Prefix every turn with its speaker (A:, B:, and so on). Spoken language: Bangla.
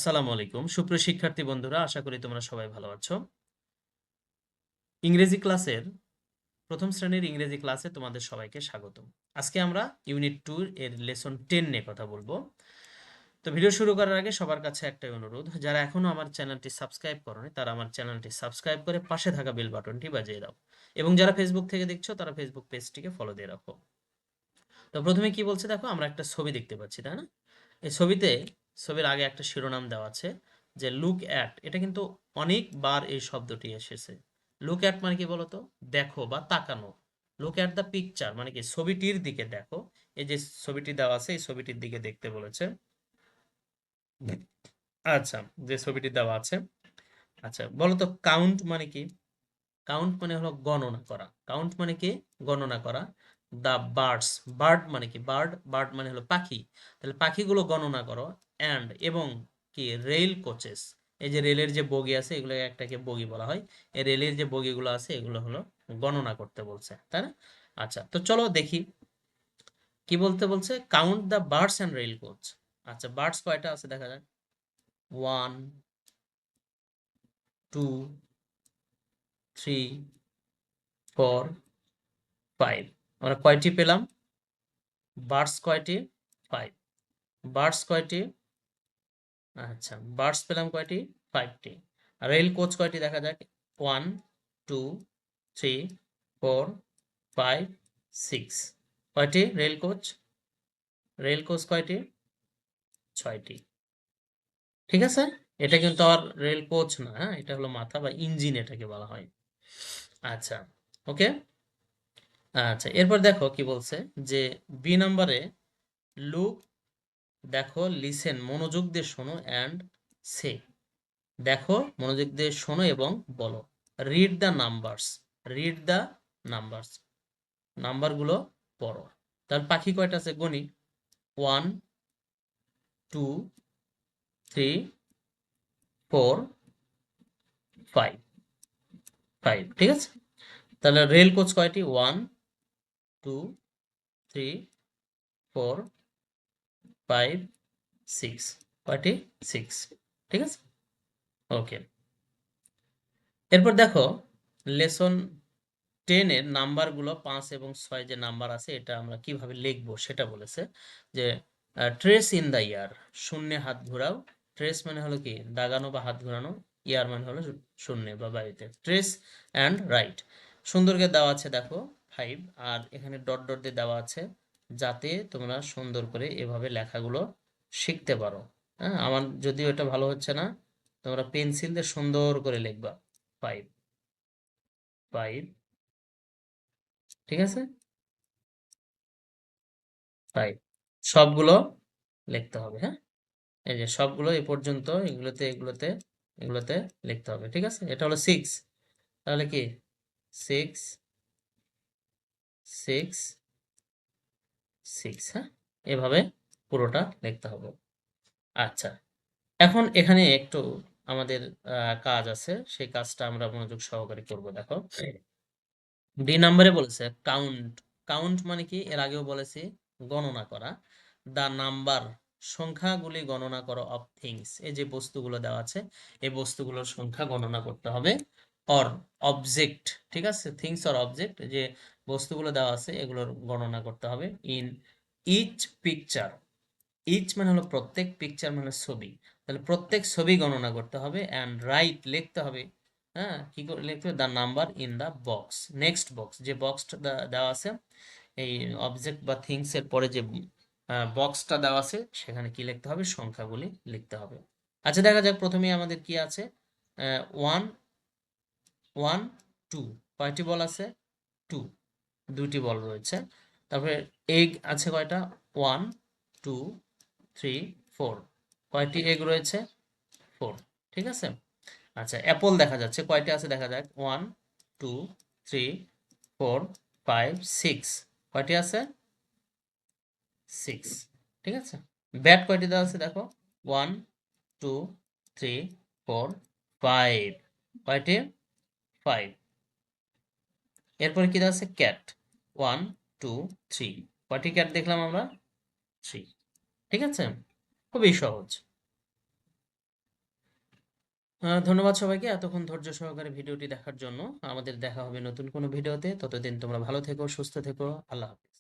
A: আসসালামু আলাইকুম সুপ্রিয় শিক্ষার্থী বন্ধুরা, আশা করি তোমরা সবাই ভালো আছো। ইংরেজি ক্লাসের প্রথম শ্রেণীর ইংরেজি ক্লাসে তোমাদের সবাইকে স্বাগতম। আজকে আমরা ইউনিট 2 এর লেসন 10 নিয়ে কথা বলবো। তো ভিডিও শুরু করার আগে সবার কাছে একটাই অনুরোধ, যারা এখনো আমার চ্যানেলটি সাবস্ক্রাইব করোনি তারা আমার চ্যানেলটি সাবস্ক্রাইব করে পাশে থাকা বেল বাটনটি বাজিয়ে দাও, এবং যারা ফেসবুক থেকে দেখছো তারা ফেসবুক পেজটিকে ফলো দিয়ে রাখো। তো প্রথমে কি বলছে দেখো, আমরা একটা ছবি দেখতে পাচ্ছি, তাই না? এই ছবির আগে একটা শিরোনাম দেওয়া আছে যে লুক অ্যাট। এটা কিন্তু অনেকবার এই শব্দটি এসেছে। লুক অ্যাট মানে কি বলতো? দেখো বা তাকানো। লুক অ্যাট দ্য পিকচার মানে কি ছবিটির দিকে দেখো। এই যে ছবিটি দেওয়া আছে এই ছবিটির দিকে দেখতে বলেছে। আচ্ছা, যে ছবিটি দেওয়া আছে, আচ্ছা বলতো কাউন্ট মানে কি? কাউন্ট মানে হলো গণনা করা। কাউন্ট মানে কি? গণনা করা। দ্য বার্ডস, বার্ড মানে কি? বার্ড, বার্ড মানে হলো পাখি। তাহলে পাখিগুলো গণনা করো। অ্যান্ড এবং কি রেল কোচেস, এই যে রেলের যে বগি আছে এগুলো একটাকে বগি বলা হয়। এই রেলের যে বগিগুলো আছে এগুলো হলো গণনা করতে বলছে, তাই না? আচ্ছা, তো চলো দেখি কি বলতে বলছে। Count the birds and rail coach. আচ্ছা, বার্ডস কয়টা আছে দেখা যাক। 1, 2, 3, 4, 5। আমরা কয়টি পেলাম? বার্ডস কয়টি? 5। বার্ডস কয়টি? আচ্ছা, বার্ডস পেলাম কয়টি? 5টি। আর রেল কোচ কয়টি দেখা যাক। 1, 2, 3, 4, 5, 6। কয়টি রেল কোচ? রেল কোচ কয়টি? 6টি। ঠিক আছে? এটা কিন্তু আর রেল কোচ না, হ্যাঁ, এটা হলো মাথা বা ইঞ্জিন এটাকে বলা হয়। আচ্ছা, ওকে। আচ্ছা, এরপর দেখো কি বলছে যে বি নাম্বারে লুক, দেখো, লিসেন মনোযোগ দিয়ে শোনো, অ্যান্ড সে, দেখো মনোযোগ দিয়ে শোনো এবং বলো। Read the numbers, read the numbers, নাম্বারগুলো পড়ো। তাহলে পাখি কয়টা আছে গণি। 1, 2, 3, 4, 5, 5। ঠিক আছে? তাহলে রেল কোচ কয়টি? 1, 2, 3, 4, 5, 6। কয়টি? 6। ঠিক আছে, ওকে। এরপর দেখো লেসন 10 এর নাম্বারগুলো 5 এবং 6 যে নাম্বার আছে এটা আমরা কিভাবে লিখবো সেটা বলেছে। যে ট্রেস ইন দ্য ইয়ার, শূন্যে হাত ঘোরাও। ট্রেস মানে হলো কি দাগানো বা হাত ঘোরানো। ইয়ার মানে হলো শূন্যে বা বাড়িতে। Trace and right. সুন্দরকে দেওয়া আছে দেখো 5, আর এখানে ডট ডট দিয়ে দেওয়া আছে যাতে তোমরা সুন্দর করে এভাবে লেখাগুলো শিখতে পারো। হ্যাঁ, আমার যদিও এটা ভালো হচ্ছে না, তোমরা পেন্সিল দিয়ে সুন্দর করে লিখবা। 5, 5। ঠিক আছে, 5 সবগুলো লিখতে হবে। হ্যাঁ, এই যে সবগুলো এ পর্যন্ত এগুলোতে এগুলোতে এগুলোতে লিখতে হবে। ঠিক আছে, এটা হলো 6। তাহলে কি 6, 6, 6। হ্যাঁ, এভাবে পুরোটা লিখতে হবে। আচ্ছা, এখন এখানে একটু আমাদের কাজ আছে, সেই কাজটা আমরা মনোযোগ সহকারে করব। দেখো ডি নাম্বারে বলেছে কাউন্ট। কাউন্ট মানে কি? এর আগেও বলেছি গণনা করা। দা নাম্বার, সংখ্যাগুলি গণনা করো, অফ থিংস, এই যে বস্তুগুলো দেওয়া আছে এই বস্তুগুলোর সংখ্যা গণনা করতে হবে। অর অবজেক্ট, ঠিক আছে, থিংস অর অবজেক্ট, যে বস্তুগুলো দেওয়া আছে এগুলোর গণনা করতে হবে। ইন ইচ পিকচার, ইচ মানে হলো প্রত্যেক, পিকচার মানে ছবি, তাহলে প্রত্যেক ছবি গণনা করতে হবে। অ্যান্ড রাইট লিখতে হবে। হ্যাঁ, কি করে লিখতে হবে? The number in the box, next box, যে বক্সটা দেওয়া আছে এই অবজেক্ট বা থিংস এর পরে যে বক্সটা দেওয়া আছে সেখানে কি লিখতে হবে? সংখ্যাগুলি লিখতে হবে। আচ্ছা, দেখা যাক প্রথমেই আমাদের কি আছে। 1, 1, 2। কয়টি বল আছে? 2, দুটি বল রয়েছে। তারপরে এগ আছে কয়টা? 1, 2, 3, 4। কয়টি এগ রয়েছে? 4। ঠিক আছে। আচ্ছা, অ্যাপল দেখা যাচ্ছে কয়টি আছে দেখা যাক। 1, 2, 3, 4, 5, 6। কয়টি আছে? 6। ঠিক আছে। ব্যাট কয়টি দেওয়া আছে দেখো। 1, 2, 3, 4, 5। কয়টি? 5। এরপরে কি দেওয়া আছে? ক্যাট। 1, 2, 3। কয়টি ক্যাট দেখলাম আমরা? 3। ঠিক আছে, খুবই সহজ। ধন্যবাদ সবাইকে এতক্ষণ ধৈর্য সহকারে ভিডিওটি দেখার জন্য। আমাদের দেখা হবে নতুন কোনো ভিডিওতে। ততদিন তোমরা ভালো থেকো, সুস্থ থেকো। আল্লাহ হাফেজ।